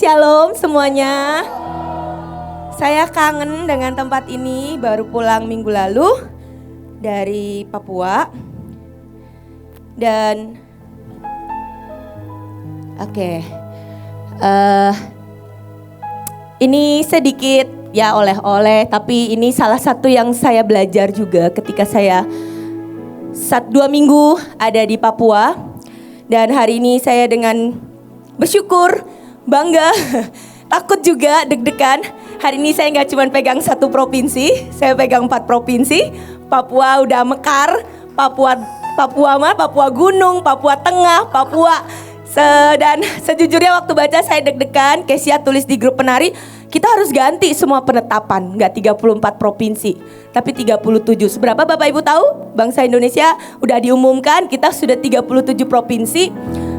Shalom semuanya. Saya kangen dengan tempat ini, baru pulang minggu lalu dari Papua. Dan ini sedikit ya oleh-oleh, tapi ini salah satu yang saya belajar juga ketika saya 2 minggu ada di Papua. Dan hari ini saya dengan bersyukur, bangga, takut juga, deg-degan. Hari ini saya gak cuma pegang 1 provinsi, saya pegang 4 provinsi. Papua udah mekar, Papua Gunung, Papua Tengah, Papua. Dan sejujurnya waktu baca saya deg-degan. Kesia tulis di grup penari, kita harus ganti semua penetapan, gak 34 provinsi, tapi 37. Seberapa Bapak Ibu tahu? Bangsa Indonesia udah diumumkan, kita sudah 37 provinsi.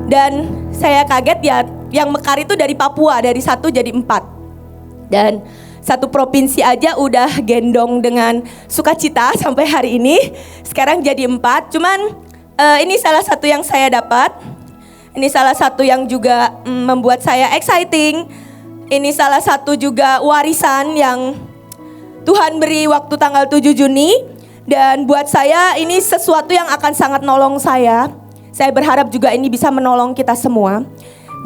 Dan saya kaget ya, yang mekar itu dari Papua, dari 1 jadi 4. Dan 1 provinsi aja udah gendong dengan sukacita sampai hari ini. Sekarang jadi 4, cuman ini salah satu yang saya dapat. Ini salah satu yang juga membuat saya exciting. Ini salah satu juga warisan yang Tuhan beri waktu tanggal 7 Juni. Dan buat saya ini sesuatu yang akan sangat nolong saya. Saya berharap juga ini bisa menolong kita semua.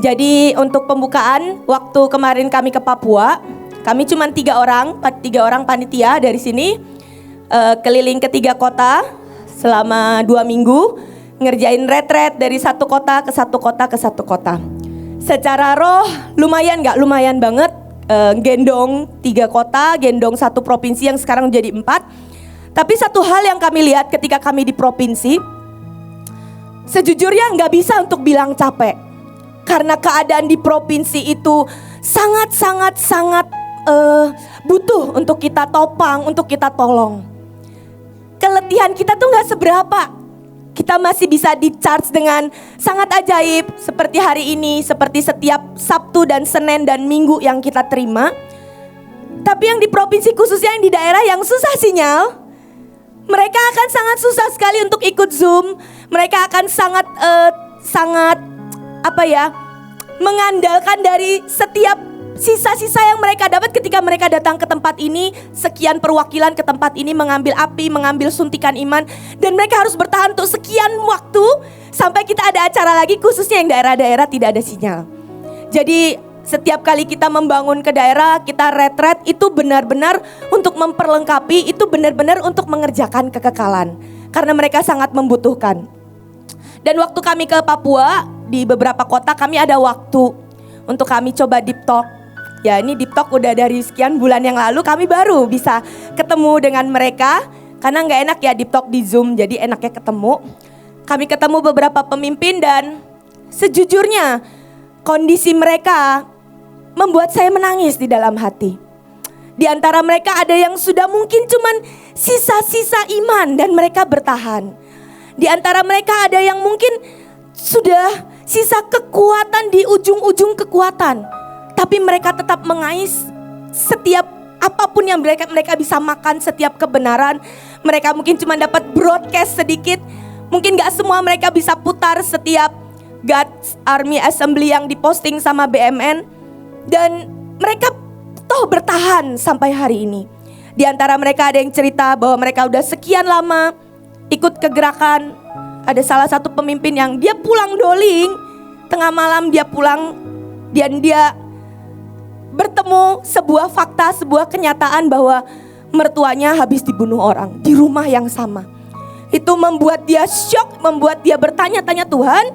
Jadi untuk pembukaan waktu kemarin kami ke Papua, kami cuma 3 orang panitia dari sini. Keliling ke 3 kota selama 2 minggu. Ngerjain retret dari 1 kota ke 1 kota ke 1 kota. Secara roh lumayan gak? Lumayan banget. Gendong 3 kota, gendong 1 provinsi yang sekarang jadi 4. Tapi satu hal yang kami lihat ketika kami di provinsi, sejujurnya gak bisa untuk bilang capek. Karena keadaan di provinsi itu sangat butuh untuk kita topang, untuk kita tolong. Keletihan kita tuh gak seberapa. Kita masih bisa di-charge dengan sangat ajaib seperti hari ini, seperti setiap Sabtu dan Senin dan Minggu yang kita terima. Tapi yang di provinsi, khususnya yang di daerah yang susah sinyal, mereka akan sangat susah sekali untuk ikut Zoom. Mereka akan sangat mengandalkan dari setiap sisa-sisa yang mereka dapat ketika mereka datang ke tempat ini. Sekian perwakilan ke tempat ini mengambil api, mengambil suntikan iman. Dan mereka harus bertahan untuk sekian waktu sampai kita ada acara lagi, khususnya yang daerah-daerah tidak ada sinyal. Jadi setiap kali kita membangun ke daerah, kita retret, itu benar-benar untuk memperlengkapi, itu benar-benar untuk mengerjakan kekekalan. Karena mereka sangat membutuhkan. Dan waktu kami ke Papua, di beberapa kota kami ada waktu untuk kami coba deep talk. Ya, ini deep talk udah dari sekian bulan yang lalu kami baru bisa ketemu dengan mereka. Karena gak enak ya deep talk di Zoom, jadi enaknya ketemu. Kami ketemu beberapa pemimpin dan sejujurnya kondisi mereka membuat saya menangis di dalam hati. Di antara mereka ada yang sudah mungkin cuman sisa-sisa iman dan mereka bertahan. Di antara mereka ada yang mungkin sudah sisa kekuatan di ujung-ujung kekuatan. Tapi mereka tetap mengais setiap apapun yang mereka bisa makan, setiap kebenaran. Mereka mungkin cuma dapat broadcast sedikit. Mungkin gak semua mereka bisa putar setiap God's Army Assembly yang diposting sama BMN. Dan mereka toh bertahan sampai hari ini. Di antara mereka ada yang cerita bahwa mereka udah sekian lama ikut kegerakan. Ada salah satu pemimpin yang dia pulang doling, tengah malam dia pulang dan dia bertemu sebuah fakta, sebuah kenyataan bahwa mertuanya habis dibunuh orang di rumah yang sama. Itu membuat dia shock, membuat dia bertanya-tanya, Tuhan,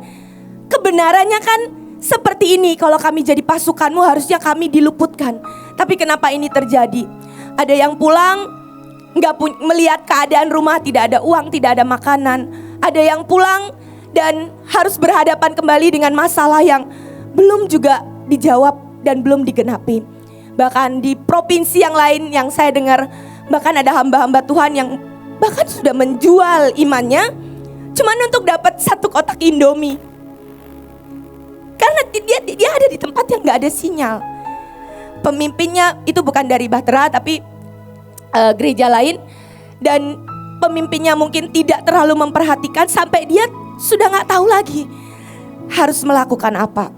kebenarannya kan seperti ini. Kalau kami jadi pasukanmu harusnya kami diluputkan. Tapi kenapa ini terjadi? Ada yang pulang melihat keadaan rumah, tidak ada uang, tidak ada makanan. Ada yang pulang dan harus berhadapan kembali dengan masalah yang belum juga dijawab dan belum digenapi. Bahkan di provinsi yang lain yang saya dengar, bahkan ada hamba-hamba Tuhan yang bahkan sudah menjual imannya cuman untuk dapat 1 kotak Indomie. Karena dia ada di tempat yang gak ada sinyal. Pemimpinnya itu bukan dari Bahtera tapi gereja lain. Dan pemimpinnya mungkin tidak terlalu memperhatikan sampai dia sudah gak tahu lagi harus melakukan apa.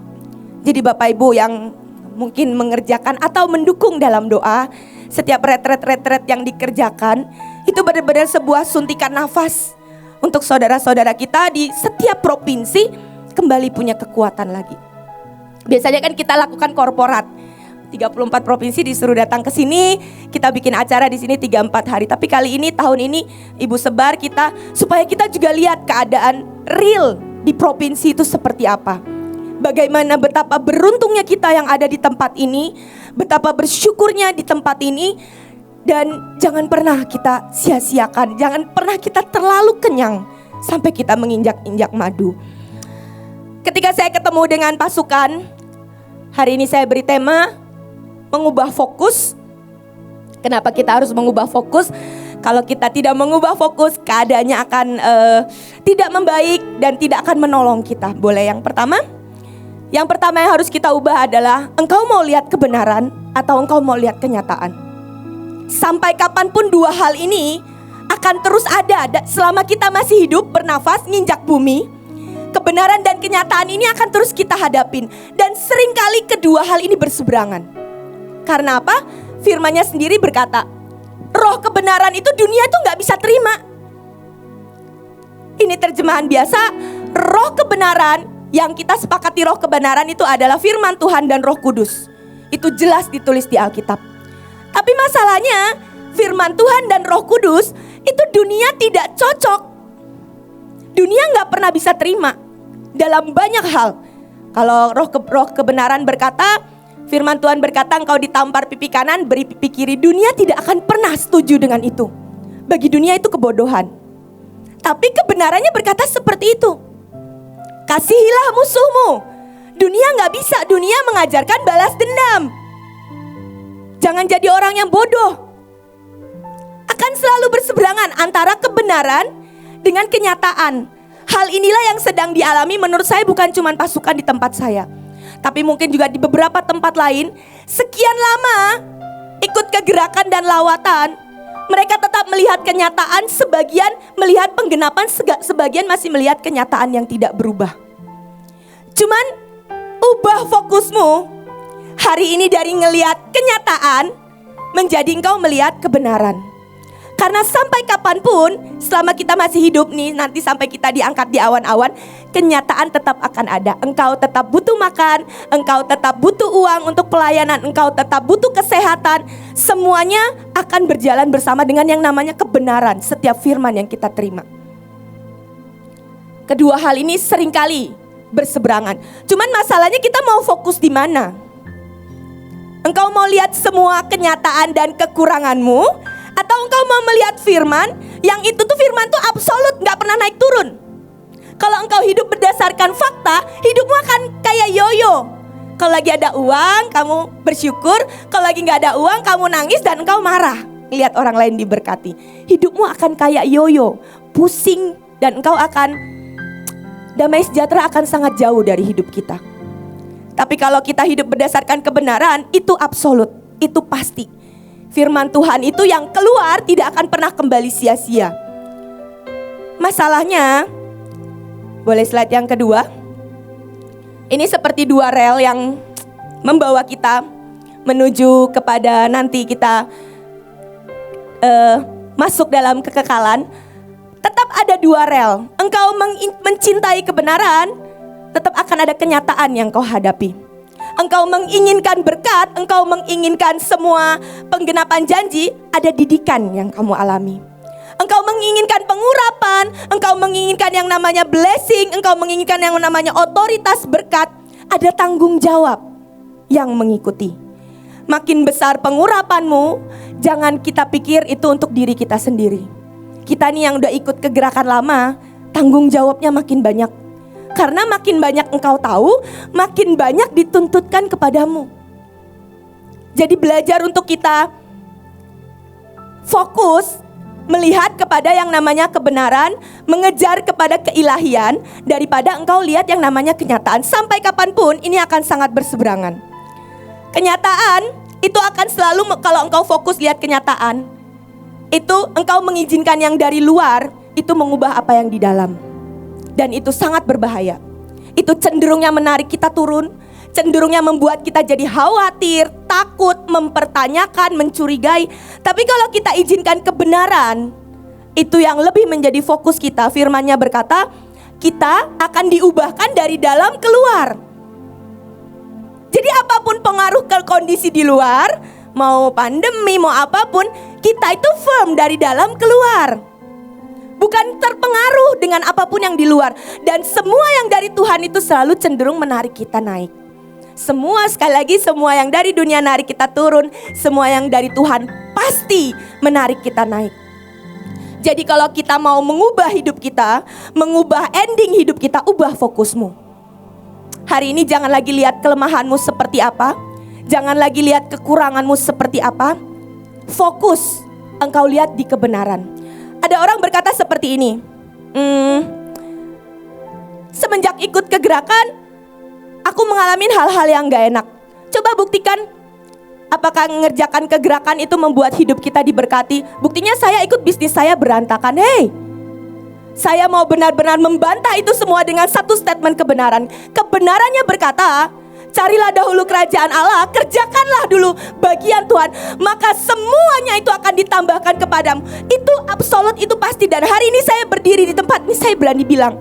Jadi Bapak Ibu yang mungkin mengerjakan atau mendukung dalam doa, setiap retret yang dikerjakan, itu benar-benar sebuah suntikan nafas untuk saudara-saudara kita di setiap provinsi kembali punya kekuatan lagi. Biasanya kan kita lakukan korporat, 34 provinsi disuruh datang ke sini, kita bikin acara di sini 3-4 hari. Tapi kali ini, tahun ini Ibu sebar kita supaya kita juga lihat keadaan real di provinsi itu seperti apa. Bagaimana betapa beruntungnya kita yang ada di tempat ini, betapa bersyukurnya di tempat ini. Dan jangan pernah kita sia-siakan, jangan pernah kita terlalu kenyang sampai kita menginjak-injak madu. Ketika saya ketemu dengan pasukan, hari ini saya beri tema mengubah fokus. Kenapa kita harus mengubah fokus? Kalau kita tidak mengubah fokus, keadaannya akan tidak membaik dan tidak akan menolong kita. Boleh yang pertama? Yang pertama yang harus kita ubah adalah engkau mau lihat kebenaran atau engkau mau lihat kenyataan. Sampai kapanpun dua hal ini akan terus ada selama kita masih hidup, bernafas, nginjak bumi. Kebenaran dan kenyataan ini akan terus kita hadapin. Dan seringkali kedua hal ini berseberangan. Karena apa? Firman-Nya sendiri berkata, roh kebenaran itu dunia itu gak bisa terima. Ini terjemahan biasa. Roh kebenaran, yang kita sepakati roh kebenaran itu adalah firman Tuhan dan Roh Kudus. Itu jelas ditulis di Alkitab. Tapi masalahnya firman Tuhan dan Roh Kudus itu dunia tidak cocok. Dunia gak pernah bisa terima dalam banyak hal. Kalau roh kebenaran berkata, firman Tuhan berkata engkau ditampar pipi kanan, beri pipi kiri. Dunia tidak akan pernah setuju dengan itu. Bagi dunia itu kebodohan. Tapi kebenarannya berkata seperti itu. Kasihilah musuhmu. Dunia gak bisa, dunia mengajarkan balas dendam. Jangan jadi orang yang bodoh. Akan selalu berseberangan antara kebenaran dengan kenyataan. Hal inilah yang sedang dialami menurut saya bukan cuma pasukan di tempat saya, tapi mungkin juga di beberapa tempat lain. Sekian lama ikut kegerakan dan lawatan, mereka tetap melihat kenyataan, sebagian melihat penggenapan, sebagian masih melihat kenyataan yang tidak berubah. Cuman ubah fokusmu hari ini dari ngelihat kenyataan menjadi engkau melihat kebenaran. Karena sampai kapanpun, selama kita masih hidup nih, nanti sampai kita diangkat di awan-awan, kenyataan tetap akan ada. Engkau tetap butuh makan, engkau tetap butuh uang untuk pelayanan, engkau tetap butuh kesehatan. Semuanya akan berjalan bersama dengan yang namanya kebenaran, setiap firman yang kita terima. Kedua hal ini seringkali berseberangan. Cuman masalahnya kita mau fokus di mana? Engkau mau lihat semua kenyataan dan kekuranganmu, atau engkau mau melihat firman yang itu tuh firman tuh absolut, gak pernah naik turun. Kalau engkau hidup berdasarkan fakta, hidupmu akan kayak yoyo. Kalau lagi ada uang, kamu bersyukur. Kalau lagi gak ada uang, kamu nangis dan engkau marah lihat orang lain diberkati. Hidupmu akan kayak yoyo, pusing, dan engkau akan, damai sejahtera akan sangat jauh dari hidup kita. Tapi kalau kita hidup berdasarkan kebenaran, itu absolut, itu pasti. Firman Tuhan itu yang keluar tidak akan pernah kembali sia-sia. Masalahnya, boleh slide yang kedua. Ini seperti dua rel yang membawa kita menuju kepada nanti kita masuk dalam kekekalan. Tetap ada dua rel. Engkau mencintai kebenaran, tetap akan ada kenyataan yang kau hadapi. Engkau menginginkan berkat, engkau menginginkan semua penggenapan janji, ada didikan yang kamu alami. Engkau menginginkan pengurapan, engkau menginginkan yang namanya blessing, engkau menginginkan yang namanya otoritas berkat, ada tanggung jawab yang mengikuti. Makin besar pengurapanmu, jangan kita pikir itu untuk diri kita sendiri. Kita nih yang udah ikut kegerakan lama, tanggung jawabnya makin banyak. Karena makin banyak engkau tahu, makin banyak dituntutkan kepadamu. Jadi belajar untuk kita fokus melihat kepada yang namanya kebenaran, mengejar kepada keilahian, daripada engkau lihat yang namanya kenyataan. Sampai kapanpun ini akan sangat berseberangan. Kenyataan itu akan selalu, kalau engkau fokus lihat kenyataan, itu engkau mengizinkan yang dari luar itu mengubah apa yang di dalam. Dan itu sangat berbahaya. Itu cenderungnya menarik kita turun, cenderungnya membuat kita jadi khawatir, takut, mempertanyakan, mencurigai. Tapi kalau kita izinkan kebenaran, itu yang lebih menjadi fokus kita. Firman-Nya berkata, kita akan diubahkan dari dalam keluar. Jadi apapun pengaruh ke kondisi di luar, mau pandemi, mau apapun, kita itu firm dari dalam keluar. Bukan terpengaruh dengan apapun yang di luar. Dan semua yang dari Tuhan itu selalu cenderung menarik kita naik. Semua, sekali lagi, semua yang dari dunia narik kita turun. Semua yang dari Tuhan pasti menarik kita naik. Jadi kalau kita mau mengubah hidup kita, mengubah ending hidup kita, ubah fokusmu. Hari ini jangan lagi lihat kelemahanmu seperti apa. Jangan lagi lihat kekuranganmu seperti apa. Fokus engkau lihat di kebenaran. Ada orang berkata seperti ini, semenjak ikut ke gerakan, aku mengalami hal-hal yang gak enak. Coba buktikan, apakah mengerjakan kegerakan itu membuat hidup kita diberkati? Buktinya saya ikut bisnis saya berantakan. Hei, saya mau benar-benar membantah itu semua dengan satu statement kebenaran. Kebenarannya berkata, carilah dahulu kerajaan Allah, kerjakanlah dulu bagian Tuhan, maka semuanya itu akan ditambahkan kepadamu. Itu absolut, itu pasti. Dan hari ini saya berdiri di tempat ini, saya berani bilang,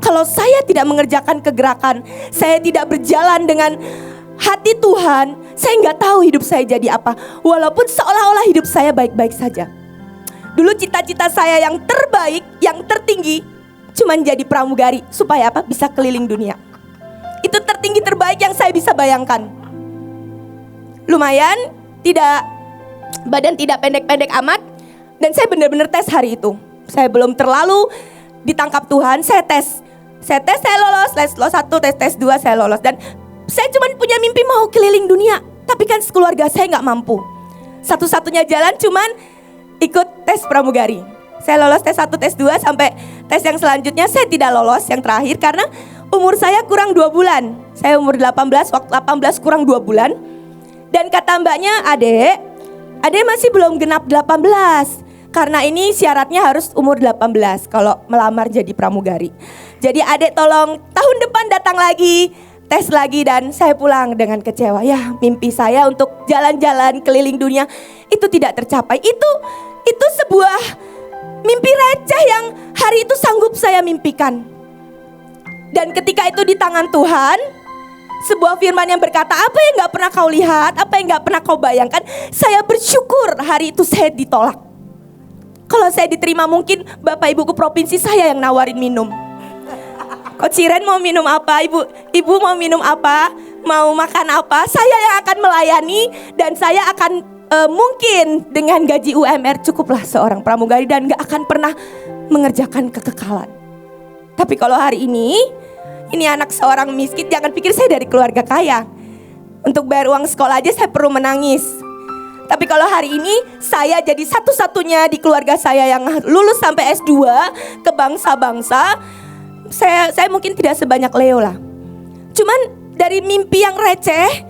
kalau saya tidak mengerjakan kegerakan, saya tidak berjalan dengan hati Tuhan, saya nggak tahu hidup saya jadi apa. Walaupun seolah-olah hidup saya baik-baik saja. Dulu cita-cita saya yang terbaik, yang tertinggi, cuman jadi pramugari. Supaya apa? Bisa keliling dunia. Itu tertinggi terbaik yang saya bisa bayangkan. Lumayan, badan tidak pendek-pendek amat. Dan saya benar-benar tes hari itu. Saya belum terlalu ditangkap Tuhan, saya tes, saya lolos, tes 1, tes 2, saya lolos. Dan saya cuma punya mimpi mau keliling dunia. Tapi kan sekeluarga saya gak mampu. Satu-satunya jalan cuman ikut tes pramugari. Saya lolos tes 1, tes 2, sampai tes yang selanjutnya saya tidak lolos, yang terakhir, karena umur saya kurang 2 bulan. Saya umur 18, waktu 18 kurang 2 bulan. Dan kata mbaknya, adek masih belum genap 18. Karena ini syaratnya harus umur 18 kalau melamar jadi pramugari. Jadi adek tolong tahun depan datang lagi, tes lagi. Dan saya pulang dengan kecewa. Ya, mimpi saya untuk jalan-jalan keliling dunia itu tidak tercapai. Itu sebuah mimpi receh yang hari itu sanggup saya mimpikan. Dan ketika itu di tangan Tuhan, sebuah firman yang berkata, apa yang gak pernah kau lihat, apa yang gak pernah kau bayangkan. Saya bersyukur hari itu saya ditolak. Kalau saya diterima, mungkin Bapak Ibu ke provinsi saya yang nawarin minum. Coach Ciren mau minum apa? Ibu mau minum apa? Mau makan apa? Saya yang akan melayani. Dan saya akan mungkin dengan gaji UMR cukuplah seorang pramugari. Dan gak akan pernah mengerjakan kekekalan. Tapi kalau hari ini anak seorang miskin, jangan pikir saya dari keluarga kaya. Untuk bayar uang sekolah aja saya perlu menangis. Tapi kalau hari ini saya jadi satu-satunya di keluarga saya yang lulus sampai S2 ke bangsa-bangsa, saya mungkin tidak sebanyak Leo lah. Cuman dari mimpi yang receh,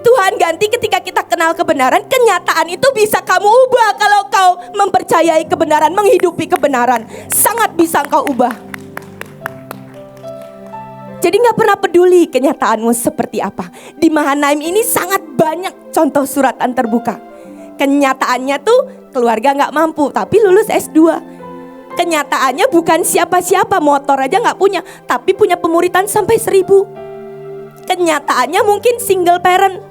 Tuhan ganti ketika kita kenal kebenaran. Kenyataan itu bisa kamu ubah kalau kau mempercayai kebenaran, menghidupi kebenaran. Sangat bisa kau ubah. Jadi gak pernah peduli kenyataanmu seperti apa. Di Mahanaim ini sangat banyak contoh suratan terbuka. Kenyataannya tuh keluarga gak mampu tapi lulus S2. Kenyataannya bukan siapa-siapa, motor aja gak punya, tapi punya pemuritan sampai 1000. Kenyataannya mungkin single parent,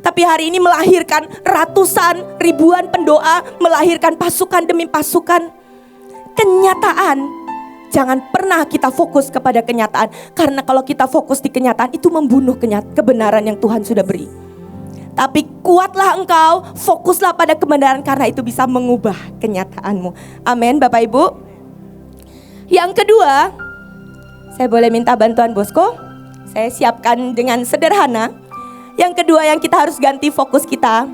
tapi hari ini melahirkan ratusan, ribuan pendoa, melahirkan pasukan demi pasukan. Kenyataan. Jangan pernah kita fokus kepada kenyataan. Karena kalau kita fokus di kenyataan, itu membunuh kebenaran yang Tuhan sudah beri. Tapi kuatlah engkau, fokuslah pada kebenaran, karena itu bisa mengubah kenyataanmu. Amin Bapak Ibu. Yang kedua, saya boleh minta bantuan bosku? Saya siapkan dengan sederhana. Yang kedua yang kita harus ganti fokus kita,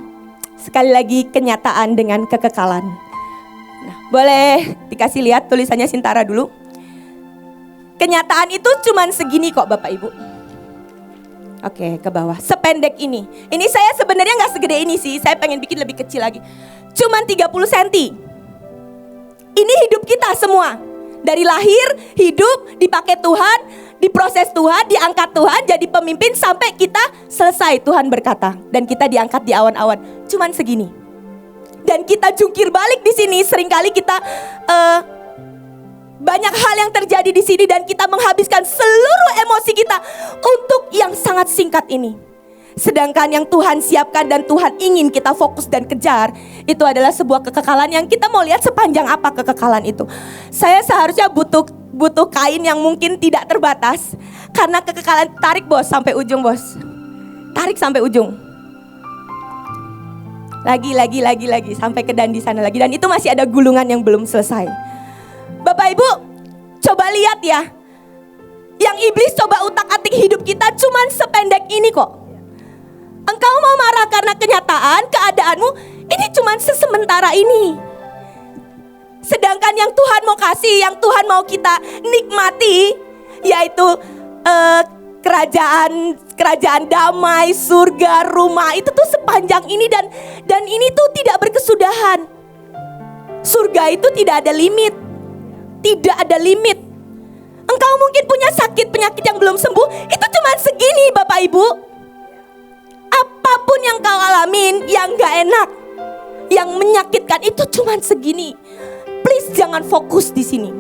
sekali lagi, kenyataan dengan kekekalan. Nah, boleh dikasih lihat tulisannya Sintara dulu. Kenyataan itu cuman segini kok Bapak Ibu. Oke, ke bawah. Sependek ini. Ini saya sebenarnya gak segede ini sih. Saya pengen bikin lebih kecil lagi. Cuman 30 cm. Ini hidup kita semua. Dari lahir, hidup, dipakai Tuhan. diproses Tuhan, diangkat Tuhan jadi pemimpin sampai kita selesai. Tuhan berkata dan kita diangkat di awan-awan. Cuman segini. Dan kita jungkir balik di sini. Seringkali kita banyak hal yang terjadi di sini dan kita menghabiskan seluruh emosi kita untuk yang sangat singkat ini. Sedangkan yang Tuhan siapkan dan Tuhan ingin kita fokus dan kejar, itu adalah sebuah kekekalan yang kita mau lihat sepanjang apa kekekalan itu. Saya seharusnya butuh kain yang mungkin tidak terbatas, karena kekekalan. Tarik bos sampai ujung bos. Tarik sampai ujung. Lagi sampai ke dan di sana lagi. Dan itu masih ada gulungan yang belum selesai. Bapak Ibu, coba lihat ya. Yang iblis coba utak-atik hidup kita cuman sependek ini kok. Engkau mau marah karena kenyataan, keadaanmu ini cuman sesementara ini. Sedangkan yang Tuhan mau kasih, yang Tuhan mau kita nikmati, yaitu kerajaan damai, surga, rumah, itu tuh sepanjang ini dan ini tuh tidak berkesudahan. Surga itu tidak ada limit. Tidak ada limit. Engkau mungkin punya sakit, penyakit yang belum sembuh, itu cuma segini Bapak Ibu. Apapun yang kau alamin, yang gak enak, yang menyakitkan, itu cuma segini. Please jangan fokus di sini.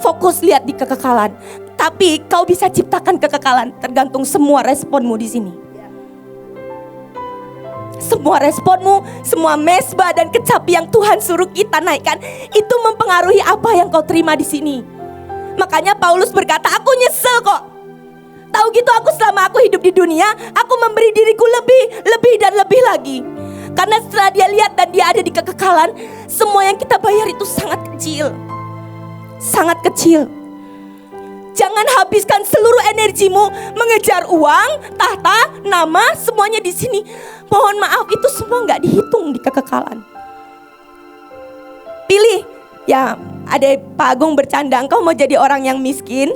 Fokus lihat di kekekalan. Tapi kau bisa ciptakan kekekalan, tergantung semua responmu di sini. Semua responmu, semua mesbah dan kecapi yang Tuhan suruh kita naikkan, itu mempengaruhi apa yang kau terima di sini. Makanya Paulus berkata, aku nyesel kok. Tahu gitu aku selama aku hidup di dunia, aku memberi diriku lebih dan lebih lagi. Karena setelah dia lihat dan dia ada di kekekalan, semua yang kita bayar itu sangat kecil. Sangat kecil. Jangan habiskan seluruh energimu mengejar uang, tahta, nama, semuanya di sini. Mohon maaf, itu semua nggak dihitung di kekekalan. Pilih, ya ada Pak Agung bercanda, engkau mau jadi orang yang miskin,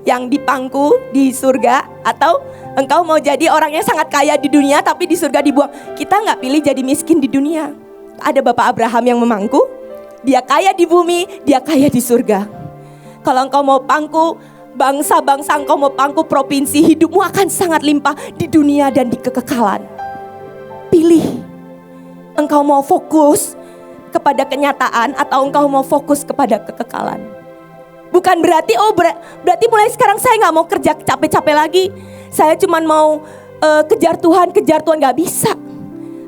yang dipangku di surga, atau engkau mau jadi orang yang sangat kaya di dunia tapi di surga dibuang. Kita nggak pilih jadi miskin di dunia. Ada Bapak Abraham yang memangku, dia kaya di bumi, dia kaya di surga. Kalau engkau mau pangku bangsa-bangsa, engkau mau pangku provinsi, hidupmu akan sangat limpah di dunia dan di kekekalan. Pilih, engkau mau fokus kepada kenyataan atau engkau mau fokus kepada kekekalan. Bukan berarti berarti mulai sekarang saya gak mau kerja capek-capek lagi. Saya cuma mau kejar Tuhan, gak bisa.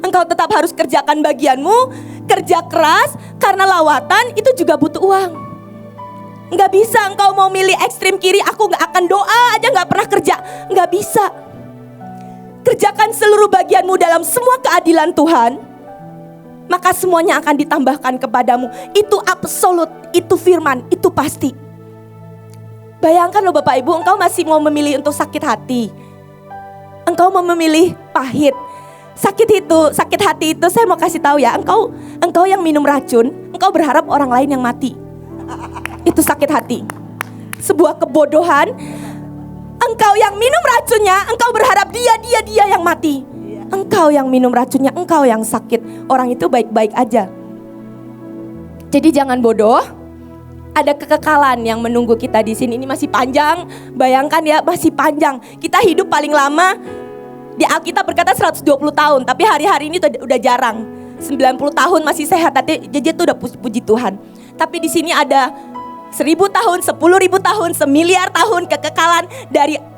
Engkau tetap harus kerjakan bagianmu, kerja keras, karena lawatan itu juga butuh uang. Gak bisa engkau mau milih ekstrim kiri, aku gak akan doa aja gak pernah kerja. Gak bisa. Kerjakan seluruh bagianmu dalam semua keadilan Tuhan, maka semuanya akan ditambahkan kepadamu. Itu absolut, itu firman, itu pasti. Bayangkan loh Bapak Ibu, engkau masih mau memilih untuk sakit hati. Engkau mau memilih pahit. Sakit hati itu saya mau kasih tahu ya, engkau yang minum racun, engkau berharap orang lain yang mati. Itu sakit hati. Sebuah kebodohan. Engkau yang minum racunnya, engkau berharap dia yang mati. Engkau yang minum racunnya, engkau yang sakit. Orang itu baik-baik aja. Jadi jangan bodoh. Ada kekekalan yang menunggu kita di sini. Ini masih panjang. Bayangkan ya, masih panjang. Kita hidup paling lama di Alkitab berkata 120 tahun, tapi hari-hari ini udah jarang. 90 tahun masih sehat, jadi itu udah puji Tuhan. Tapi di sini ada 1000 tahun, 10.000 tahun, 1 miliar tahun kekekalan,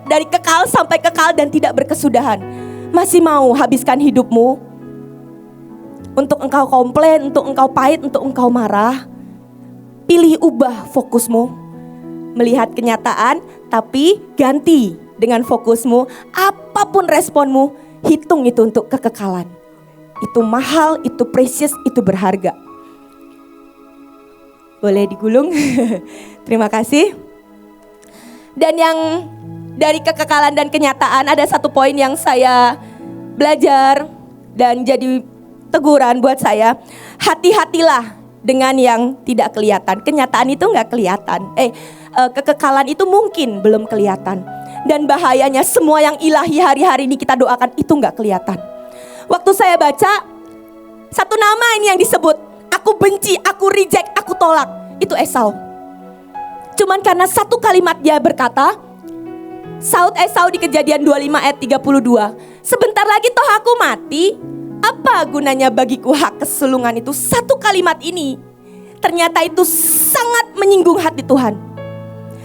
dari kekal sampai kekal dan tidak berkesudahan. Masih mau habiskan hidupmu untuk engkau komplain, untuk engkau pahit, untuk engkau marah? Pilih ubah fokusmu, melihat kenyataan, tapi ganti dengan fokusmu. Apapun responmu, hitung itu untuk kekekalan. Itu mahal, itu precious, itu berharga. Boleh digulung. Terima kasih. Dan yang dari kekekalan dan kenyataan, ada satu poin yang saya belajar dan jadi teguran buat saya. Hati-hatilah dengan yang tidak kelihatan. Kenyataan itu gak kelihatan. Kekekalan itu mungkin belum kelihatan. Dan bahayanya semua yang ilahi hari-hari ini kita doakan itu gak kelihatan. Waktu saya baca, satu nama ini yang disebut. Aku benci, aku reject, aku tolak. Itu Esau. Cuman karena satu kalimat dia berkata, saut Esau di Kejadian 25 ayat 32, sebentar lagi toh aku mati, apa gunanya bagiku hak kesulungan itu. Satu kalimat ini ternyata itu sangat menyinggung hati Tuhan.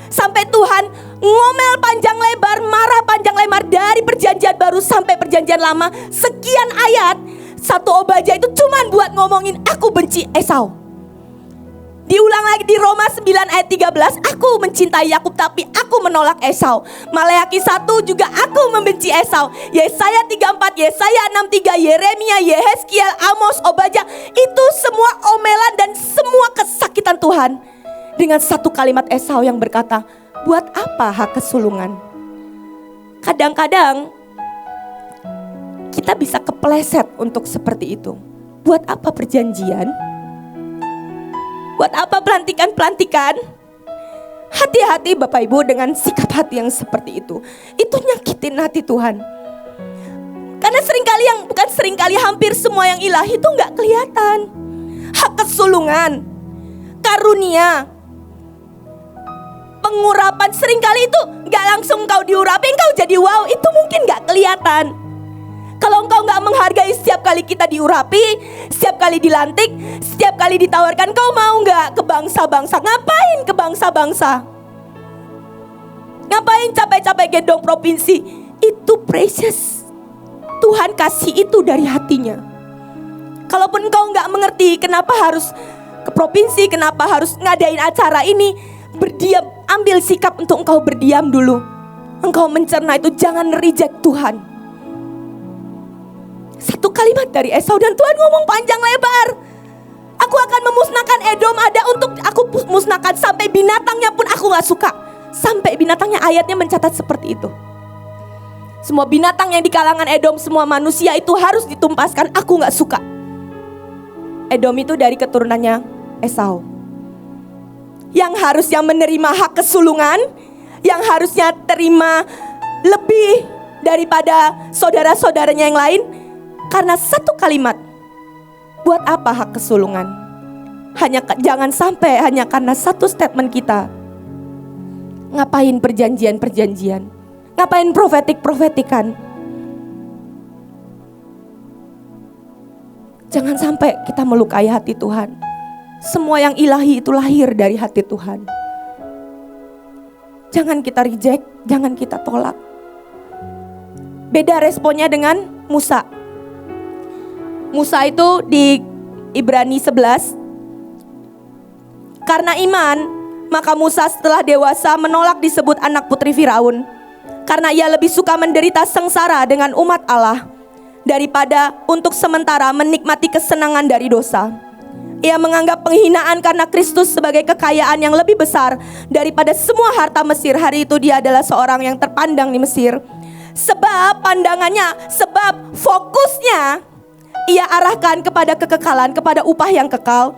Sampai Tuhan ngomel panjang lebar, marah panjang lebar dari perjanjian baru sampai perjanjian lama. Sekian ayat, satu Obadya itu cuman buat ngomongin aku benci Esau. Diulang lagi di Roma 9 ayat 13, aku mencintai Yakub tapi aku menolak Esau. Maleakhi 1 juga aku membenci Esau. Yesaya 34, Yesaya 63, Yeremia, Yehezkiel, Amos, Obadya, itu semua omelan dan semua kesakitan Tuhan. Dengan satu kalimat Esau yang berkata, buat apa hak kesulungan? Kadang-kadang kita bisa kepleset untuk seperti itu. Buat apa perjanjian? Buat apa pelantikan-pelantikan? Hati-hati Bapak Ibu dengan sikap hati yang seperti itu. Itu nyakitin hati Tuhan. Karena seringkali hampir semua yang ilahi itu gak kelihatan. Hak kesulungan, karunia, pengurapan, seringkali itu gak langsung kau diurapi, kau jadi wow, itu mungkin gak kelihatan. Kalau engkau gak menghargai setiap kali kita diurapi, setiap kali dilantik, setiap kali ditawarkan, kau mau gak ke bangsa-bangsa? Ngapain ke bangsa-bangsa? Ngapain capek-capek gendong provinsi? Itu precious. Tuhan kasih itu dari hatinya. Kalaupun engkau gak mengerti kenapa harus ke provinsi, kenapa harus ngadain acara ini, berdiam, ambil sikap untuk engkau berdiam dulu. Engkau mencerna itu, jangan reject Tuhan. Satu kalimat dari Esau dan Tuhan ngomong panjang lebar. Aku akan memusnahkan Edom, ada untuk aku musnahkan sampai binatangnya pun aku gak suka. Sampai binatangnya, ayatnya mencatat seperti itu. Semua binatang yang di kalangan Edom, semua manusia itu harus ditumpaskan, aku gak suka. Edom itu dari keturunannya Esau. Yang harusnya menerima hak kesulungan, yang harusnya terima lebih daripada saudara-saudaranya yang lain, karena satu kalimat, buat apa hak kesulungan? Jangan sampai hanya karena satu statement kita. Ngapain perjanjian-perjanjian? Ngapain profetik-profetikan? Jangan sampai kita melukai hati Tuhan. Semua yang ilahi itu lahir dari hati Tuhan. Jangan kita reject, jangan kita tolak. Beda responnya dengan Musa. Musa itu di Ibrani 11. Karena iman, maka Musa setelah dewasa menolak disebut anak putri Firaun. Karena ia lebih suka menderita sengsara dengan umat Allah daripada untuk sementara menikmati kesenangan dari dosa. Ia menganggap penghinaan karena Kristus sebagai kekayaan yang lebih besar daripada semua harta Mesir. Hari itu dia adalah seorang yang terpandang di Mesir. Sebab fokusnya ia arahkan kepada kekekalan, kepada upah yang kekal.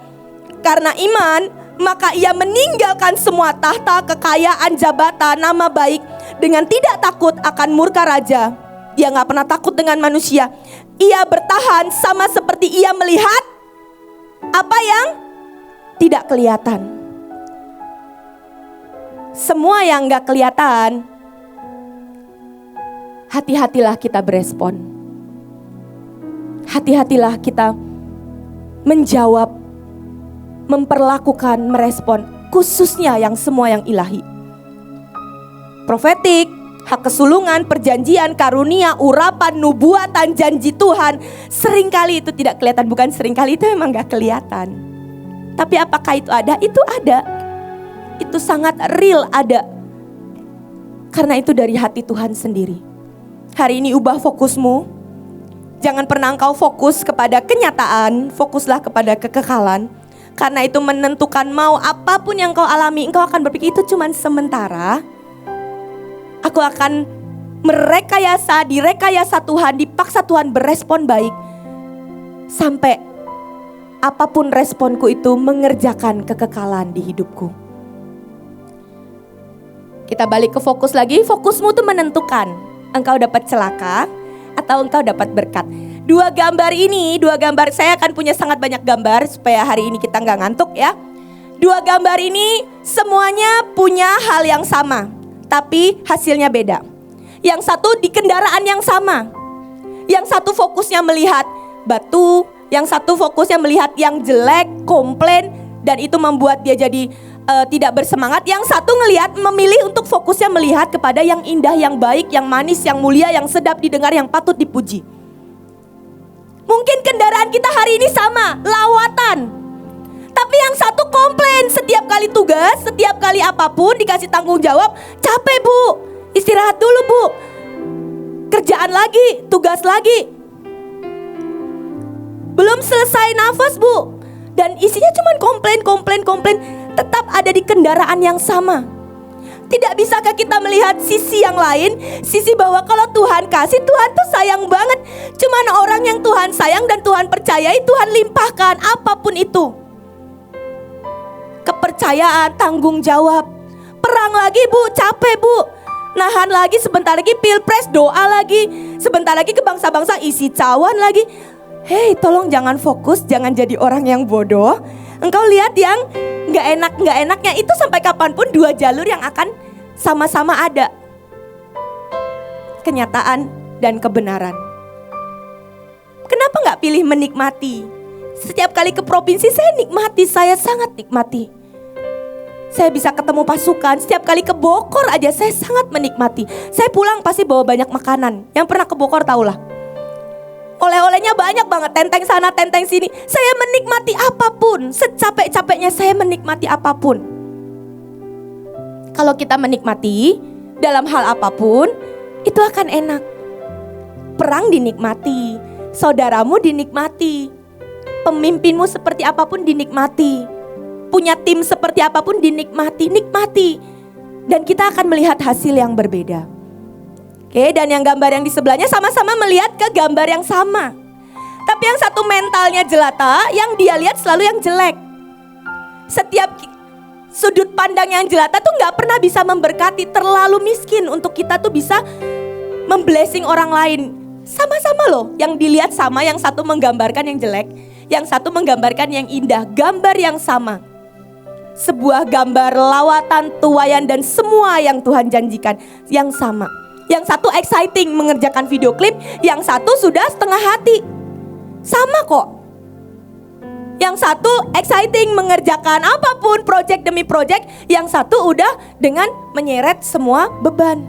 Karena iman, maka ia meninggalkan semua tahta, kekayaan, jabatan, nama baik, dengan tidak takut akan murka raja. Dia gak pernah takut dengan manusia. Ia bertahan sama seperti ia melihat apa yang tidak kelihatan. Semua yang gak kelihatan, hati-hatilah kita berespon. Hati-hatilah kita menjawab, memperlakukan, merespon, khususnya yang semua yang ilahi. Profetik, hak kesulungan, perjanjian, karunia, urapan, nubuatan, janji Tuhan, seringkali itu tidak kelihatan. Bukan seringkali, itu memang gak kelihatan. Tapi apakah itu ada? Itu ada. Itu sangat real ada. Karena itu dari hati Tuhan sendiri. Hari ini ubah fokusmu. Jangan pernah engkau fokus kepada kenyataan, fokuslah kepada kekekalan. Karena itu menentukan mau apapun yang kau alami, engkau akan berpikir itu cuma sementara. Aku akan direkayasa Tuhan, dipaksa Tuhan berespon baik. Sampai apapun responku itu mengerjakan kekekalan di hidupku. Kita balik ke fokus lagi, fokusmu itu menentukan engkau dapat celaka atau engkau dapat berkat. Dua gambar, saya akan punya sangat banyak gambar supaya hari ini kita gak ngantuk ya. Dua gambar ini semuanya punya hal yang sama, tapi hasilnya beda. Yang satu di kendaraan yang sama. Yang satu fokusnya melihat batu, yang satu fokusnya melihat yang jelek, komplain, dan itu membuat dia jadi tidak bersemangat. Yang satu memilih untuk fokusnya melihat kepada yang indah, yang baik, yang manis, yang mulia, yang sedap didengar, yang patut dipuji. Mungkin kendaraan kita hari ini sama, lawatan. Tapi yang satu komplain setiap kali tugas, setiap kali apapun dikasih tanggung jawab, capek bu, istirahat dulu bu, kerjaan lagi, tugas lagi, belum selesai nafas bu. Dan isinya cuma komplain, tetap ada di kendaraan yang sama. Tidak bisakah kita melihat sisi yang lain, sisi bahwa kalau Tuhan kasih, Tuhan tuh sayang banget. Cuman orang yang Tuhan sayang dan Tuhan percayai, Tuhan limpahkan apapun itu. Kepercayaan, tanggung jawab. Perang lagi bu, capek bu. Nahan lagi, sebentar lagi pilpres, doa lagi. Sebentar lagi ke bangsa-bangsa, isi cawan lagi. Hei, tolong jangan fokus, jangan jadi orang yang bodoh. Engkau lihat yang gak enaknya itu sampai kapanpun dua jalur yang akan sama-sama ada. Kenyataan dan kebenaran. Kenapa gak pilih menikmati? Setiap kali ke provinsi saya nikmati, saya sangat nikmati. Saya bisa ketemu pasukan, setiap kali ke Bogor aja saya sangat menikmati. Saya pulang pasti bawa banyak makanan. Yang pernah ke Bogor tahulah. Oleh-olehnya banyak banget, tenteng sana, tenteng sini. Saya menikmati apapun, secapek-capeknya saya menikmati apapun. Kalau kita menikmati dalam hal apapun, itu akan enak. Perang dinikmati, saudaramu dinikmati, pemimpinmu seperti apapun dinikmati, punya tim seperti apapun dinikmati, nikmati. Dan kita akan melihat hasil yang berbeda. Oke, dan yang gambar yang di sebelahnya sama-sama melihat ke gambar yang sama. Tapi yang satu mentalnya jelata, yang dia lihat selalu yang jelek. Setiap sudut pandang yang jelata tuh gak pernah bisa memberkati, terlalu miskin untuk kita tuh bisa memblessing orang lain. Sama-sama loh, yang dilihat sama, yang satu menggambarkan yang jelek, yang satu menggambarkan yang indah, gambar yang sama. Sebuah gambar lawatan, tuaian dan semua yang Tuhan janjikan yang sama. Yang satu exciting mengerjakan video klip, yang satu sudah setengah hati. Sama kok. Yang satu exciting mengerjakan apapun, project demi project, yang satu udah dengan menyeret semua beban.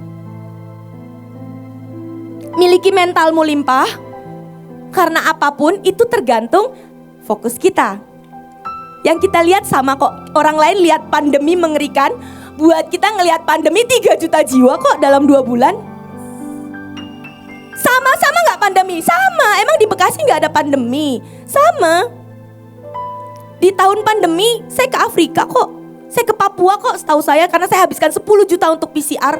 Miliki mentalmu limpah, karena apapun itu tergantung fokus kita. Yang kita lihat sama kok. Orang lain lihat pandemi mengerikan, buat kita ngelihat pandemi 3 juta jiwa kok dalam 2 bulan. Sama-sama gak pandemi? Sama, emang di Bekasi gak ada pandemi? Sama. Di tahun pandemi saya ke Afrika kok, saya ke Papua kok setahu saya, karena saya habiskan 10 juta untuk PCR.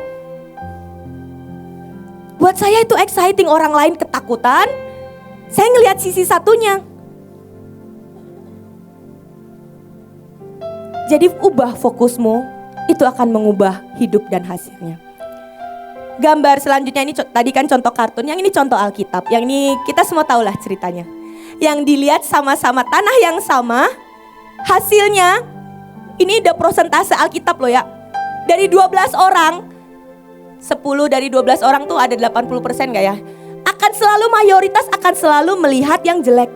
Buat saya itu exciting, orang lain ketakutan, saya ngelihat sisi satunya. Jadi ubah fokusmu, itu akan mengubah hidup dan hasilnya. Gambar selanjutnya ini tadi kan contoh kartun, yang ini contoh Alkitab. Yang ini kita semua tahulah ceritanya. Yang dilihat sama-sama tanah yang sama, hasilnya ini udah prosentase Alkitab loh ya. Dari 12 orang, 10 dari 12 orang tuh ada 80% gak ya? Akan selalu mayoritas akan selalu melihat yang jelek.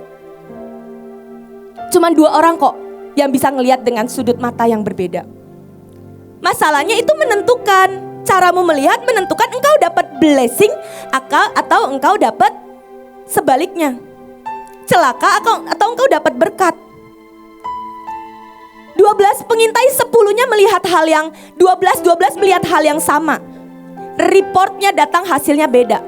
Cuman 2 orang kok yang bisa ngelihat dengan sudut mata yang berbeda. Masalahnya itu menentukan, caramu melihat menentukan engkau dapat blessing atau engkau dapat sebaliknya, celaka atau engkau dapat berkat. 12 pengintai 10-nya melihat hal yang 12 melihat hal yang sama. Reportnya datang hasilnya beda.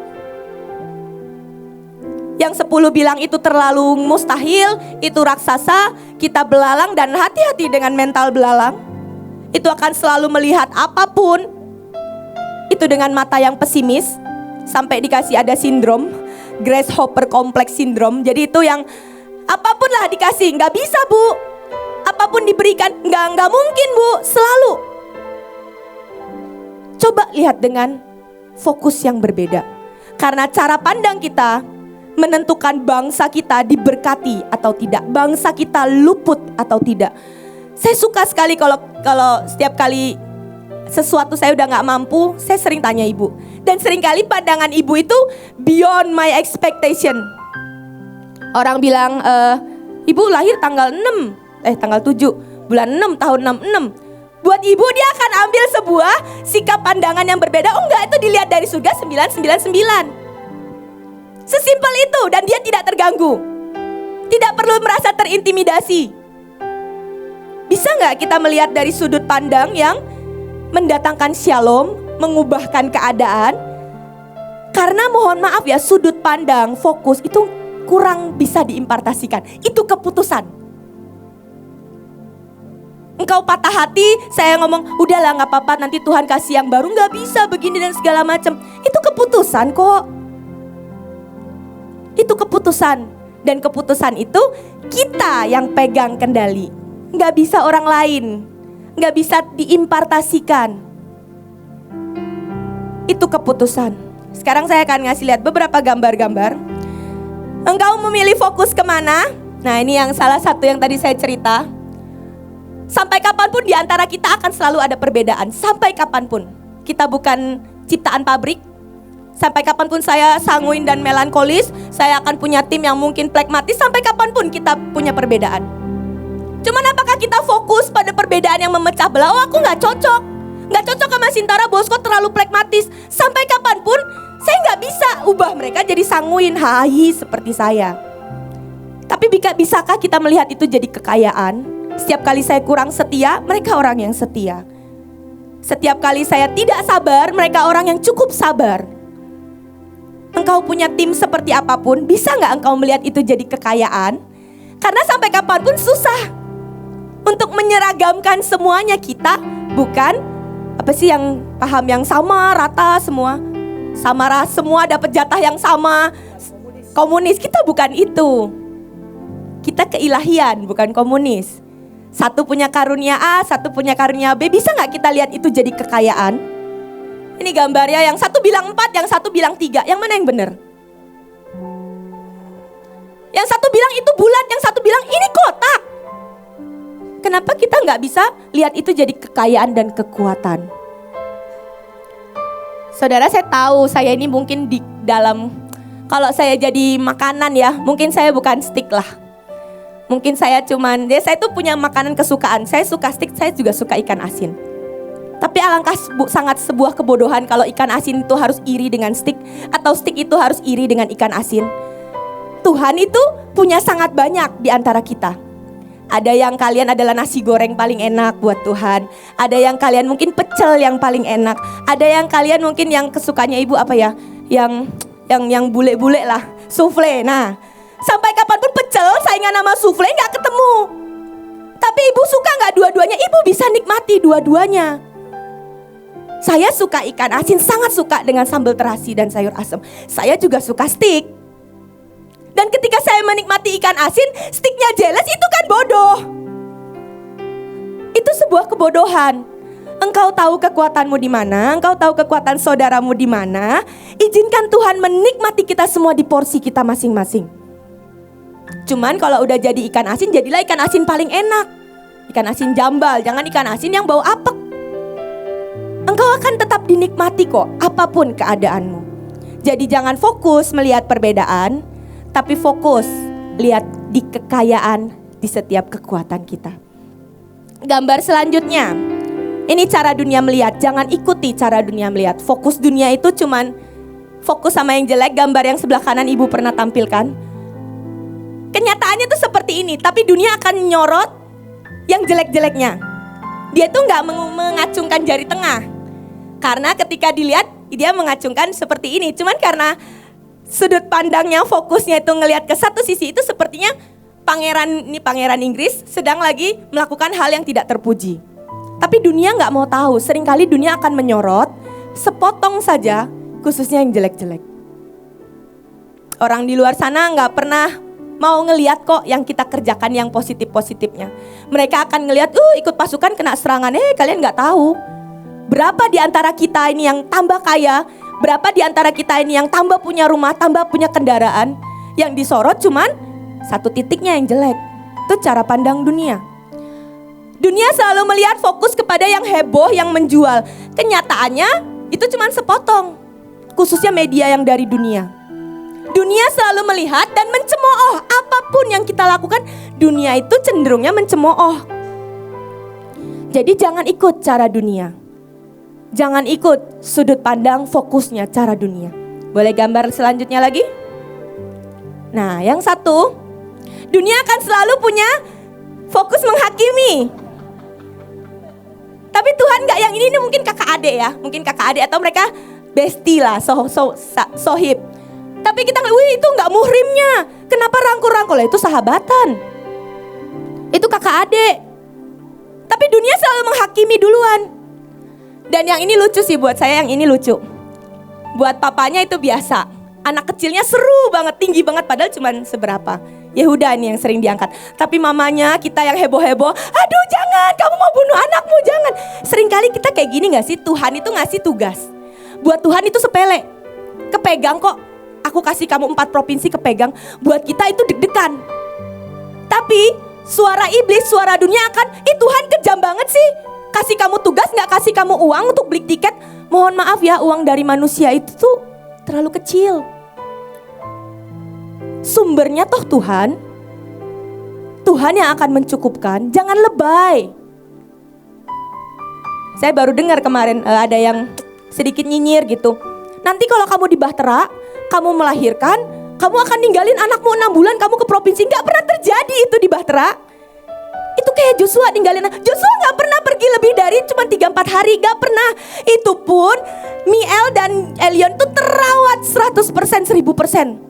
Yang 10 bilang itu terlalu mustahil, itu raksasa, kita belalang, dan hati-hati dengan mental belalang. Itu akan selalu melihat apapun itu dengan mata yang pesimis, sampai dikasih ada sindrom grasshopper complex syndrome. Jadi itu yang apapun lah dikasih, nggak bisa bu, apapun diberikan nggak mungkin bu, selalu. Coba lihat dengan fokus yang berbeda, karena cara pandang kita menentukan bangsa kita diberkati atau tidak, bangsa kita luput atau tidak. Saya suka sekali kalau setiap kali sesuatu saya udah gak mampu, saya sering tanya ibu. Dan seringkali pandangan ibu itu beyond my expectation. Orang bilang, ibu lahir tanggal 7 bulan 6 tahun 66. Buat ibu dia akan ambil sebuah sikap pandangan yang berbeda. Oh enggak, itu dilihat dari surga 999. Sesimpel itu, dan dia tidak terganggu. Tidak perlu merasa terintimidasi. Bisa gak kita melihat dari sudut pandang yang mendatangkan shalom, mengubahkan keadaan? Karena mohon maaf ya, sudut pandang, fokus itu kurang bisa diimpartasikan. Itu keputusan. Engkau patah hati, saya ngomong, udahlah gak apa-apa, nanti Tuhan kasih yang baru. Gak bisa begini dan segala macam. Itu keputusan kok. Itu keputusan. Dan keputusan itu kita yang pegang kendali. Gak bisa orang lain. Gak bisa diimpartasikan. Itu keputusan. Sekarang saya akan ngasih lihat beberapa gambar-gambar. Engkau memilih fokus kemana? Nah, ini yang salah satu yang tadi saya cerita. Sampai kapanpun di antara kita akan selalu ada perbedaan. Sampai kapanpun. Kita bukan ciptaan pabrik. Sampai kapanpun saya sanguin dan melankolis, saya akan punya tim yang mungkin pragmatis. Sampai kapanpun kita punya perbedaan. Cuman apakah kita fokus pada perbedaan yang memecah belah? Oh, aku gak cocok. Gak cocok sama Sintara, bosku terlalu pragmatis. Sampai kapanpun saya gak bisa ubah mereka jadi sanguin, hahi seperti saya. Tapi bisakah kita melihat itu jadi kekayaan? Setiap kali saya kurang setia, mereka orang yang setia. Setiap kali saya tidak sabar, mereka orang yang cukup sabar. Engkau punya tim seperti apapun, bisa gak engkau melihat itu jadi kekayaan? Karena sampai kapanpun susah untuk menyeragamkan semuanya. Kita bukan yang paham yang sama, rata semua, sama ras semua dapat jatah yang sama, komunis. Kita bukan itu. Kita keilahian, bukan komunis. Satu punya karunia A, satu punya karunia B. Bisa gak kita lihat itu jadi kekayaan? Ini gambarnya, yang satu bilang 4, yang satu bilang 3. Yang mana yang benar? Yang satu bilang itu bulat, yang satu bilang ini kotak. Kenapa kita gak bisa lihat itu jadi kekayaan dan kekuatan? Saudara, saya tahu saya ini mungkin di dalam, kalau saya jadi makanan ya, mungkin saya bukan steak lah. Mungkin saya saya tuh punya makanan kesukaan. Saya suka steak, saya juga suka ikan asin. Tapi alangkah sangat sebuah kebodohan kalau ikan asin itu harus iri dengan steak, atau steak itu harus iri dengan ikan asin. Tuhan itu punya sangat banyak di antara kita. Ada yang kalian adalah nasi goreng paling enak buat Tuhan. Ada yang kalian mungkin pecel yang paling enak. Ada yang kalian mungkin yang kesukanya ibu apa ya? Yang bule-bule lah, souffle. Nah, sampai kapanpun pecel saingan sama souffle gak ketemu. Tapi ibu suka gak dua-duanya? Ibu bisa nikmati dua-duanya. Saya suka ikan asin, sangat suka dengan sambal terasi dan sayur asem. Saya juga suka steak. Dan ketika saya menikmati ikan asin, steaknya jealous, itu kan bodoh. Itu sebuah kebodohan. Engkau tahu kekuatanmu di mana, engkau tahu kekuatan saudaramu di mana. Izinkan Tuhan menikmati kita semua di porsi kita masing-masing. Cuman kalau udah jadi ikan asin, jadilah ikan asin paling enak. Ikan asin jambal, jangan ikan asin yang bau apek. Engkau akan tetap dinikmati kok, apapun keadaanmu. Jadi jangan fokus melihat perbedaan, tapi fokus lihat di kekayaan di setiap kekuatan kita. Gambar selanjutnya, ini cara dunia melihat. Jangan ikuti cara dunia melihat. Fokus dunia itu cuman fokus sama yang jelek. Gambar yang sebelah kanan ibu pernah tampilkan. Kenyataannya tuh seperti ini, tapi dunia akan nyorot yang jelek-jeleknya. Dia tuh gak mengacungkan jari tengah. Karena ketika dilihat, dia mengacungkan seperti ini. Cuman karena sudut pandangnya, fokusnya itu ngelihat ke satu sisi, itu sepertinya pangeran Inggris sedang lagi melakukan hal yang tidak terpuji. Tapi dunia gak mau tahu. Seringkali dunia akan menyorot sepotong saja, khususnya yang jelek-jelek. Orang di luar sana gak pernah mau ngelihat kok yang kita kerjakan yang positif-positifnya. Mereka akan ngelihat, ikut pasukan kena serangan. Kalian gak tahu berapa di antara kita ini yang tambah kaya, berapa di antara kita ini yang tambah punya rumah, tambah punya kendaraan. Yang disorot cuman satu titiknya yang jelek. Itu cara pandang dunia. Dunia selalu melihat fokus kepada yang heboh, yang menjual. Kenyataannya itu cuma sepotong. Khususnya media yang dari dunia. Dunia selalu melihat dan mencemooh. Apapun yang kita lakukan, dunia itu cenderungnya mencemooh. Jadi jangan ikut cara dunia. Jangan ikut sudut pandang fokusnya cara dunia. Boleh gambar selanjutnya lagi? Nah, yang satu, dunia akan selalu punya fokus menghakimi. Tapi Tuhan gak yang ini mungkin kakak adik ya. Mungkin kakak adik atau mereka bestie lah, sohib. Tapi kita ngeliat, wih itu gak muhrimnya. Kenapa rangkul-rangkul? Itu sahabatan. Itu kakak adik. Tapi dunia selalu menghakimi duluan. Dan yang ini lucu sih buat saya, yang ini lucu. Buat papanya itu biasa. Anak kecilnya seru banget, tinggi banget padahal cuma seberapa. Yehuda nih yang sering diangkat. Tapi mamanya kita yang heboh-heboh, aduh jangan, kamu mau bunuh anakmu, jangan. Seringkali kita kayak gini gak sih? Tuhan itu ngasih tugas. Buat Tuhan itu sepele. Kepegang kok. Aku kasih kamu 4 provinsi kepegang. Buat kita itu deg-degan. Tapi suara iblis, suara dunia akan, Tuhan kejam banget sih. Kasih kamu tugas gak kasih kamu uang untuk beli tiket. Mohon maaf ya, uang dari manusia itu tuh terlalu kecil. Sumbernya toh Tuhan. Tuhan yang akan mencukupkan. Jangan lebay. Saya baru dengar kemarin ada yang sedikit nyinyir gitu. Nanti kalau kamu di Bahtera, kamu melahirkan, kamu akan ninggalin anakmu 6 bulan, kamu ke provinsi. Gak pernah terjadi itu di Bahtera. Itu kayak Joshua ninggalin. Joshua gak pernah pergi lebih dari cuma 3-4 hari. Gak pernah. Itu pun Miel dan Elion tuh terawat 100%, 1000%.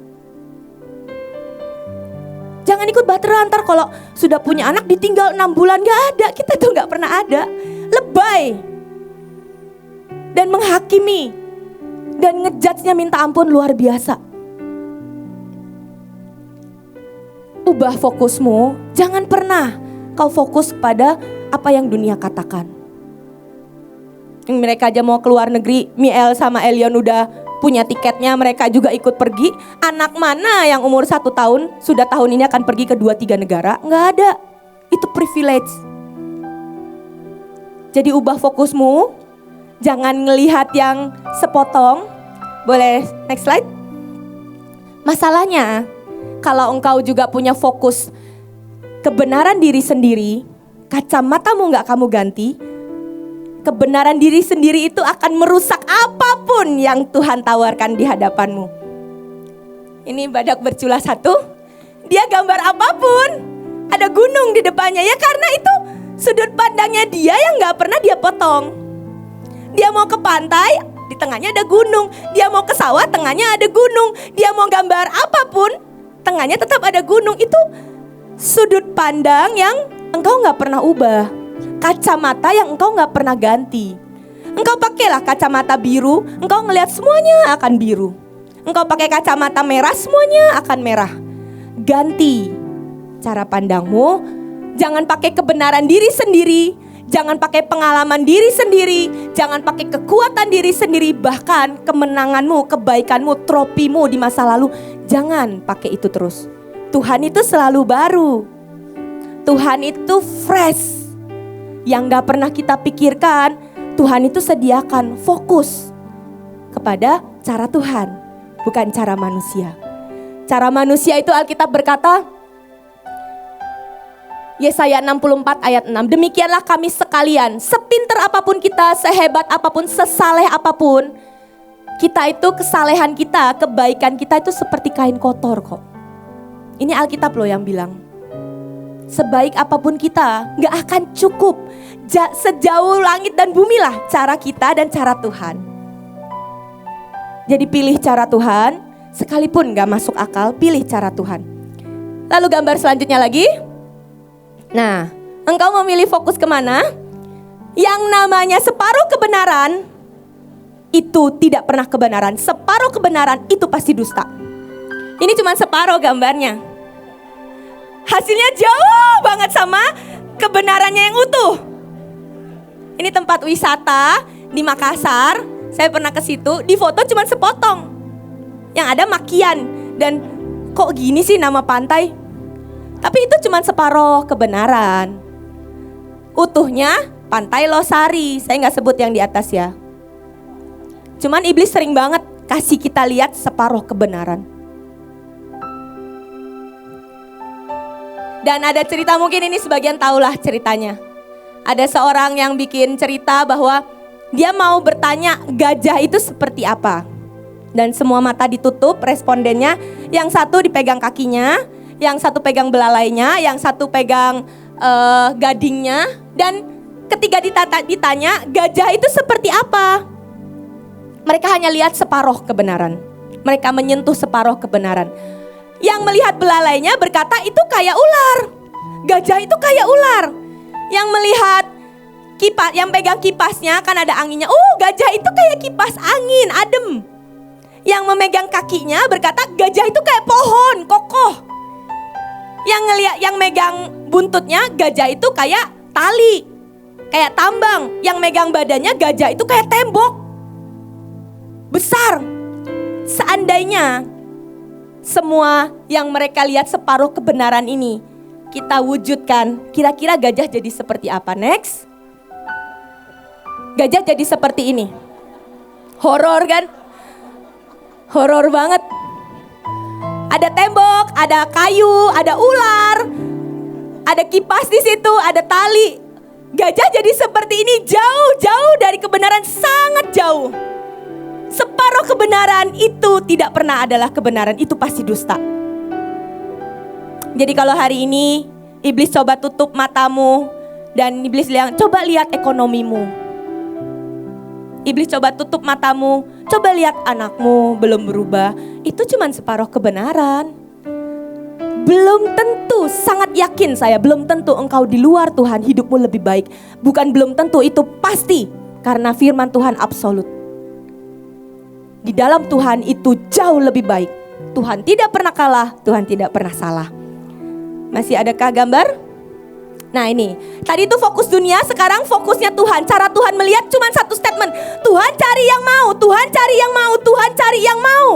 Jangan ikut Bahtera, ntar kalau sudah punya anak ditinggal 6 bulan. Gak ada, kita tuh gak pernah ada. Lebay. Dan menghakimi. Dan ngejudge-nya minta ampun luar biasa. Ubah fokusmu. Jangan pernah kau fokus pada apa yang dunia katakan. Mereka aja mau keluar negeri, Miel sama Elion udah punya tiketnya, mereka juga ikut pergi. Anak mana yang umur 1 tahun sudah tahun ini akan pergi ke 2-3 negara? Nggak ada. Itu privilege. Jadi ubah fokusmu. Jangan ngelihat yang sepotong. Boleh next slide. Masalahnya kalau engkau juga punya fokus kebenaran diri sendiri, kacamatamu gak kamu ganti, kebenaran diri sendiri itu akan merusak apapun yang Tuhan tawarkan di hadapanmu. Ini badak bercula 1, dia gambar apapun, ada gunung di depannya ya karena itu sudut pandangnya dia yang gak pernah dia potong. Dia mau ke pantai, di tengahnya ada gunung. Dia mau ke sawah, tengahnya ada gunung. Dia mau gambar apapun, tengahnya tetap ada gunung. Itu sudut pandang yang engkau gak pernah ubah. Kacamata yang engkau gak pernah ganti. Engkau pakailah kacamata biru, engkau ngelihat semuanya akan biru. Engkau pakai kacamata merah, semuanya akan merah. Ganti cara pandangmu. Jangan pakai kebenaran diri sendiri. Jangan pakai pengalaman diri sendiri. Jangan pakai kekuatan diri sendiri. Bahkan kemenanganmu, kebaikanmu, tropimu di masa lalu. Jangan pakai itu terus. Tuhan itu selalu baru. Tuhan itu fresh. Yang gak pernah kita pikirkan, Tuhan itu sediakan. Fokus kepada cara Tuhan, bukan cara manusia. Cara manusia itu Alkitab berkata, Yesaya 64 ayat 6, demikianlah kami sekalian, sepinter apapun kita, sehebat apapun, sesaleh apapun, kita itu kesalehan kita, kebaikan kita itu seperti kain kotor kok. Ini Alkitab loh yang bilang. Sebaik apapun kita gak akan cukup. Sejauh langit dan bumi lah cara kita dan cara Tuhan. Jadi pilih cara Tuhan, sekalipun gak masuk akal, pilih cara Tuhan. Lalu gambar selanjutnya lagi. Nah, engkau memilih fokus kemana? Yang namanya separuh kebenaran, itu tidak pernah kebenaran. Separuh kebenaran itu pasti dusta. Ini cuma separuh gambarnya. Hasilnya jauh banget sama kebenarannya yang utuh. Ini tempat wisata di Makassar. Saya pernah ke situ, di foto cuma sepotong. Yang ada makian. Dan kok gini sih nama pantai? Tapi itu cuma separuh kebenaran. utuhnya Pantai Losari. Saya nggak sebut yang di atas ya. Cuman iblis sering banget kasih kita lihat separuh kebenaran. Dan ada cerita, mungkin ini sebagian tahulah ceritanya. Ada seorang yang bikin cerita bahwa dia mau bertanya gajah itu seperti apa. Dan semua mata ditutup respondennya. Yang satu dipegang kakinya, yang satu pegang belalainya, yang satu pegang gadingnya. Dan ketika ditanya gajah itu seperti apa, mereka hanya lihat separuh kebenaran. Mereka menyentuh separuh kebenaran. Yang melihat belalainya berkata itu kayak ular. Gajah itu kayak ular. Yang melihat kipas, yang pegang kipasnya kan ada anginnya. Gajah itu kayak kipas angin, adem. Yang memegang kakinya berkata gajah itu kayak pohon, kokoh. Yang megang buntutnya, gajah itu kayak tali, kayak tambang. Yang megang badannya, gajah itu kayak tembok besar. Seandainya semua yang mereka lihat separuh kebenaran ini kita wujudkan, kira-kira gajah jadi seperti apa? Next. Gajah jadi seperti ini. Horor kan? Horor banget. Ada tembok, ada kayu, ada ular, ada kipas di situ, ada tali. Gajah jadi seperti ini, jauh-jauh dari kebenaran, sangat jauh. Separuh kebenaran itu tidak pernah adalah kebenaran, itu pasti dusta. Jadi kalau hari ini iblis coba tutup matamu dan iblis bilang coba lihat ekonomimu. Iblis coba tutup matamu, coba lihat anakmu belum berubah. Itu cuma separuh kebenaran. Belum tentu, sangat yakin saya, belum tentu engkau di luar Tuhan hidupmu lebih baik. Bukan belum tentu, itu pasti. Karena firman Tuhan absolut. Di dalam Tuhan itu jauh lebih baik. Tuhan tidak pernah kalah, Tuhan tidak pernah salah. Masih adakah gambar? Nah ini, tadi itu fokus dunia, sekarang fokusnya Tuhan. Cara Tuhan melihat cuma satu statement. Tuhan cari yang mau, Tuhan cari yang mau, Tuhan cari yang mau.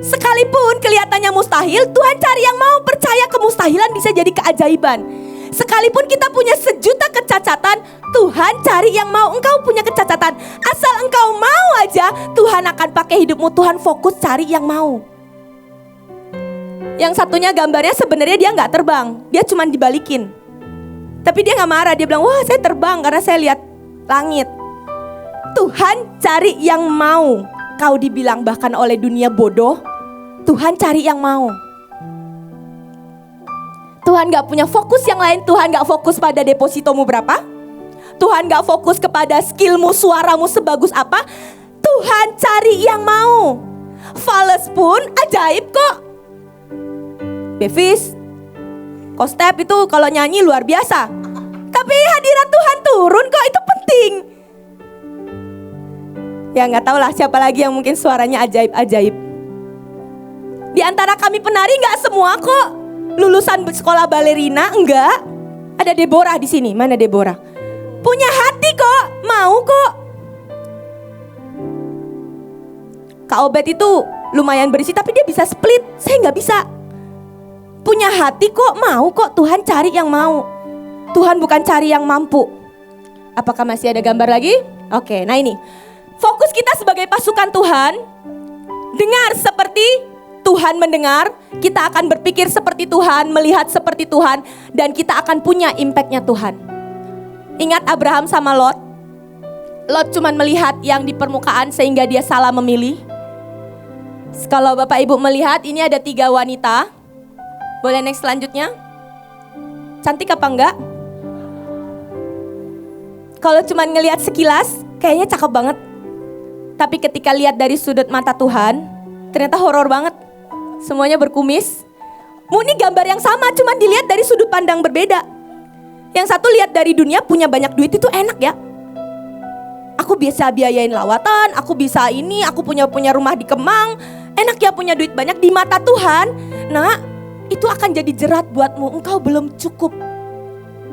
Sekalipun kelihatannya mustahil, Tuhan cari yang mau. Percaya kemustahilan bisa jadi keajaiban. Sekalipun kita punya 1.000.000 kecacatan, Tuhan cari yang mau. Engkau punya kecacatan, asal engkau mau aja, Tuhan akan pakai hidupmu. Tuhan fokus cari yang mau. Yang satunya gambarnya sebenarnya dia gak terbang, dia cuma dibalikin. Tapi dia gak marah, dia bilang wah saya terbang karena saya lihat langit. Tuhan cari yang mau. Kau dibilang bahkan oleh dunia bodoh, Tuhan cari yang mau. Tuhan gak punya fokus yang lain. Tuhan gak fokus pada depositomu berapa. Tuhan gak fokus kepada skillmu, suaramu sebagus apa. Tuhan cari yang mau. Fales pun ajaib kok. Bevis, Kostep itu kalau nyanyi luar biasa. Tapi hadirat Tuhan turun kok, itu penting. Ya gak tahu lah siapa lagi yang mungkin suaranya ajaib-ajaib. Di antara kami penari gak semua kok lulusan sekolah balerina, enggak. Ada Deborah di sini. Mana Deborah? Punya hati kok, mau kok. Kak Obed itu lumayan berisi tapi dia bisa split, saya nggak bisa. Punya hati kok, mau kok. Tuhan cari yang mau. Tuhan bukan cari yang mampu. Apakah masih ada gambar lagi? Oke, nah ini. Fokus kita sebagai pasukan Tuhan. Dengar seperti Tuhan mendengar, kita akan berpikir seperti Tuhan, melihat seperti Tuhan, dan kita akan punya impactnya Tuhan. Ingat Abraham sama Lot. Lot cuma melihat yang di permukaan sehingga dia salah memilih. Kalau Bapak Ibu melihat, ini ada 3 wanita. Boleh next selanjutnya? Cantik apa enggak? Kalau cuma ngelihat sekilas, kayaknya cakep banget. Tapi ketika lihat dari sudut mata Tuhan, ternyata horor banget. Semuanya berkumis. Ini gambar yang sama, cuma dilihat dari sudut pandang berbeda. Yang satu lihat dari dunia, punya banyak duit itu enak ya. Aku bisa biayain lawatan, aku bisa ini, aku punya rumah di Kemang. Enak ya punya duit banyak. Di mata Tuhan, nah itu akan jadi jerat buatmu. Engkau belum cukup.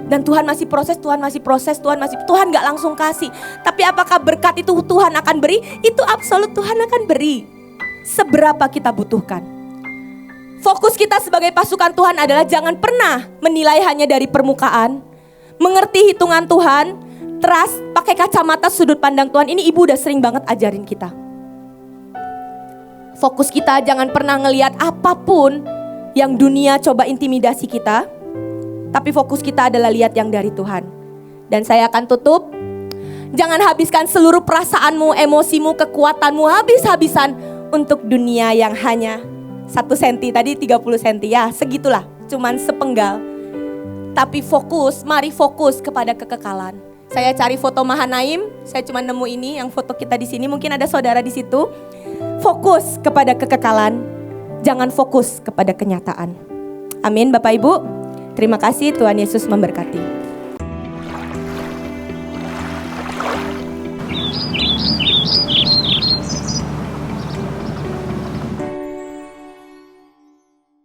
Dan Tuhan masih proses, Tuhan gak langsung kasih. Tapi apakah berkat itu Tuhan akan beri? Itu absolut Tuhan akan beri. Seberapa kita butuhkan. Fokus kita sebagai pasukan Tuhan adalah jangan pernah menilai hanya dari permukaan. mengerti hitungan Tuhan, trust, pakai kacamata sudut pandang Tuhan. Ini ibu udah sering banget ajarin kita. Fokus kita jangan pernah ngelihat apapun yang dunia coba intimidasi kita, tapi fokus kita adalah lihat yang dari Tuhan. Dan saya akan tutup, jangan habiskan seluruh perasaanmu, emosimu, kekuatanmu habis-habisan untuk dunia yang hanya 1 senti, tadi 30 senti ya, segitulah, cuman sepenggal. Tapi fokus, mari fokus kepada kekekalan. Saya cari foto Mahanaim, saya cuma nemu ini yang foto kita di sini, mungkin ada saudara di situ. Fokus kepada kekekalan, jangan fokus kepada kenyataan. Amin Bapak Ibu. Terima kasih, Tuhan Yesus memberkati.